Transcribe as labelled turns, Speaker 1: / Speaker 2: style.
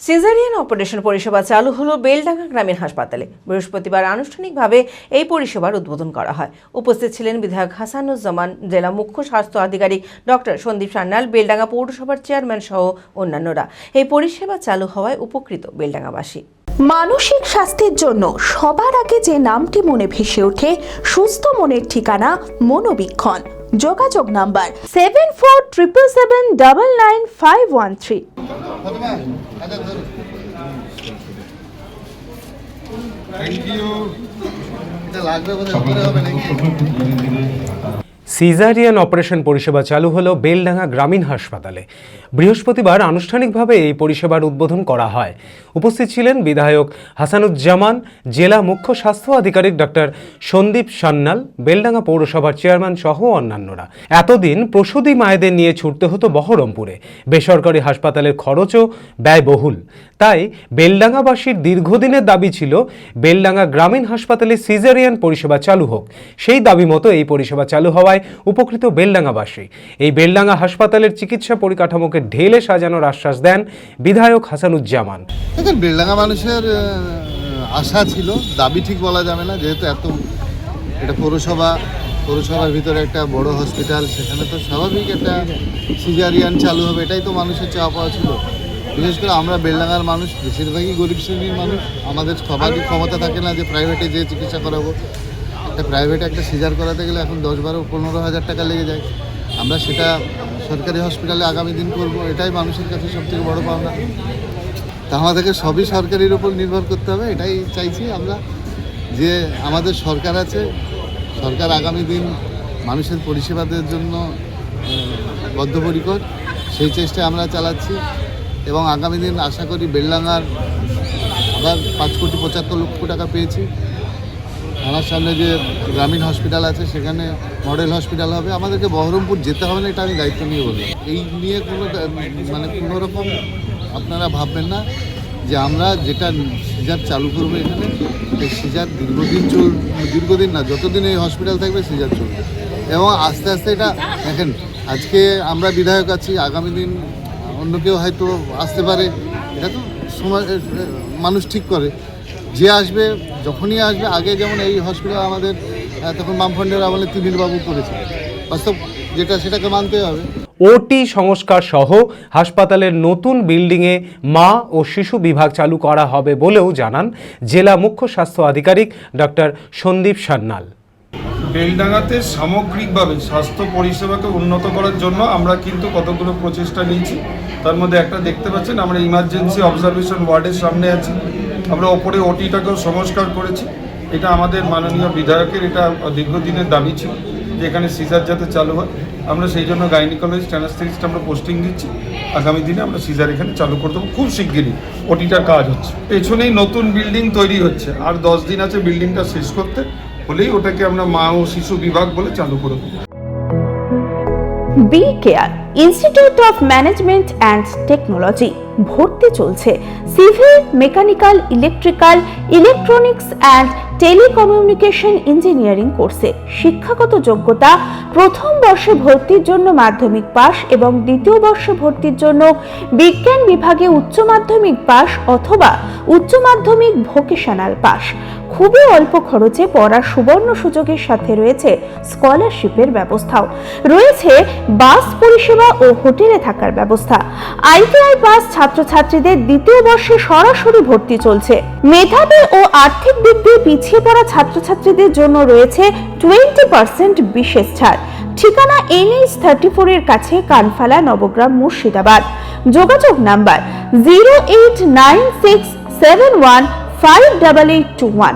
Speaker 1: Caesarean operation পরিষেবা চালু হলো বেলডাঙ্গা গ্রামীণ হাসপাতালে। বৃহস্পতিবার আনুষ্ঠানিকভাবে এই পরিষেবার উদ্বোধন করা হয়। উপস্থিত ছিলেন বিধায়ক হাসানুজ্জামান, জেলা মুখ্য স্বাস্থ্য আধিকারিক ডক্টর সন্দীপ সান্যাল, বেলডাঙ্গা পৌরসভার চেয়ারম্যান সহ অন্যান্যরা। এই পরিষেবা চালু হওয়ায় উপকৃত বেলডাঙ্গাবাসী।
Speaker 2: মানসিক স্বাস্থ্যের জন্য সবার আগে যে নামটি মনে ভেসে ওঠে, সুস্থ মনের ঠিকানা মনোবীক্ষণ। যোগাযোগ নাম্বার 7477799513।
Speaker 3: সিজারিয়ান অপারেশন পরিষেবা চালু হলো বেলডাঙ্গা গ্রামীণ হাসপাতালে। বৃহস্পতিবার আনুষ্ঠানিকভাবে এই পরিষেবার উদ্বোধন করা হয়। উপস্থিত ছিলেন বিধায়ক হাসানুজ্জামান, জেলা মুখ্য স্বাস্থ্য আধিকারিক ডক্টর সন্দীপ সান্যাল, বেলডাঙ্গা পৌরসভার চেয়ারম্যান সহ অন্যান্যরা। এতদিন প্রসূতি মায়েদের নিয়ে ছুটতে হতো বহরমপুরে। বেসরকারি হাসপাতালের খরচও ব্যয়বহুল। তাই বেলডাঙ্গাবাসীর দীর্ঘদিনের দাবি ছিল বেলডাঙ্গা গ্রামীণ হাসপাতালে সিজারিয়ান পরিষেবা চালু হোক। সেই দাবি মতো এই পরিষেবা চালু হওয়ায় উপকৃত বেলডাঙ্গাবাসী। এই বেলডাঙ্গা হাসপাতালের চিকিৎসা পরিকাঠামোকে ঢেলে সাজানোর আশ্বাস দেন বিধায়ক হাসানুজ্জামান।
Speaker 4: দেখুন, বেলডাঙ্গা মানুষের আশা ছিল, দাবি ঠিক বলা যাবে না, যেহেতু এটা পৌরসভার ভিতরে একটা বড় হসপিটাল, সেখানে তো স্বাভাবিক একটা সিজারিয়ান চালু হবে, এটাই তো মানুষের চাওয়া পাওয়া ছিল। বিশেষ করে আমরা বেলডাঙ্গার মানুষ বেশিরভাগই গরিব শ্রেণীর মানুষ, আমাদের সবারই ক্ষমতা থাকে না যে প্রাইভেটে যেয়ে চিকিৎসা করাবো। প্রাইভেটে একটা সিজার করাতে গেলে এখন 10-12-15 হাজার টাকা লেগে যায়। আমরা সেটা সরকারি হসপিটালে আগামী দিন করবো, এটাই মানুষের কাছে সবথেকে বড় পাওনা। তা আমাদেরকে সবই সরকারির উপর নির্ভর করতে হবে, এটাই চাইছি আমরা, যে আমাদের সরকার আছে, সরকার আগামী দিন মানুষের পরিষেবাদের জন্য বদ্ধপরিকর, সেই চেষ্টায় আমরা চালাচ্ছি। এবং আগামী দিন আশা করি বেলডাঙ্গার আবার 5,75,00,000 টাকা পেয়েছি। আমার সামনে যে গ্রামীণ হসপিটাল আছে সেখানে মডেল হসপিটাল হবে। আমাদেরকে বহরমপুর যেতে হবে না, এটা আমি দায়িত্ব নিয়ে বললাম। এই নিয়ে কোনো রকম আপনারা ভাববেন না যে আমরা যেটা সিজার চালু করবো এখানে, এই সিজার দীর্ঘদিন না, যতদিন এই হসপিটাল থাকবে সিজার চলবে। এবং আস্তে আস্তে এটা দেখেন, আজকে আমরা বিধায়ক আছি, আগামী দিন অন্য কেউ হয়তো আসতে পারে, এটা তো সময় মানুষ ঠিক করে। যে আসবে, যখনই আসবে, আগে যেমন এই হসপিটাল আমাদের তখন বামফ্রন্টের আমলে তিমির বাবু করেছিল, বাস্তব যেটা সেটাকে মানতে হবে।
Speaker 3: ওটি সংস্কার সহ হাসপাতালের নতুন বিল্ডিংয়ে মা ও শিশু বিভাগ চালু করা হবে বলেও জানান জেলা মুখ্য স্বাস্থ্য আধিকারিক ডক্টর সন্দীপ সান্যাল।
Speaker 5: বেলডাঙ্গাতে সামগ্রিকভাবে স্বাস্থ্য পরিষেবাকে উন্নত করার জন্য আমরা কিন্তু কতগুলো প্রচেষ্টা নিয়েছি। তার মধ্যে একটা দেখতে পাচ্ছেন, আমরা ইমার্জেন্সি অবজারভেশন ওয়ার্ডের সামনে আছি। আমরা ওপরে ওটিটাকেও সংস্কার করেছি। এটা আমাদের মাননীয় বিধায়কের এটা দীর্ঘদিনের দাবি ছিল যে এখানে সিজার যাতে চালু হয়। আমরা সেই জন্য গাইনিকোলজিস্ট, অ্যানাস্থেটিস্ট আমরা পোস্টিং দিচ্ছি। আগামী দিনে আমরা সিজার এখানে চালু করে দেবো, খুব শিগগিরই ওটিটার কাজ হচ্ছে। পেছনেই নতুন বিল্ডিং তৈরি হচ্ছে, আর 10 দিন আছে বিল্ডিংটা শেষ করতে, হলেই ওটাকে আমরা মা ও শিশু বিভাগ বলে চালু করে দেবো।
Speaker 2: B Care Institute of Management and Technology ভর্তি চলছে civil, mechanical, electrical, electronics and telecommunication engineering কোর্সে। শিক্ষাগত যোগ্যতা: প্রথম বর্ষে ভর্তির জন্য মাধ্যমিক পাস এবং দ্বিতীয় বর্ষে ভর্তির জন্য বিজ্ঞান বিভাগে উচ্চ মাধ্যমিক পাস অথবা উচ্চ মাধ্যমিক ভোকেশনাল পাস। খুবই অল্প খরচে পড়ার সুবর্ণ সুযোগের সাথে রয়েছে স্কলারশিপের ব্যবস্থাও। রয়েছে বাস পরিষেবা ও হোটেলে থাকার ব্যবস্থা। আইটিআই পাস ছাত্রছাত্রীদের দ্বিতীয় বর্ষে সরাসরি ভর্তি চলছে। মেধাবী ও আর্থিক দিক দিয়ে পিছিয়ে পড়া ছাত্রছাত্রীদের জন্য রয়েছে 20% বিশেষ ছাড়। ঠিকানা NH 34 এর কাছে, কানফালা, নবগ্রাম, মুর্শিদাবাদ। যোগাযোগ নাম্বার 08967158821।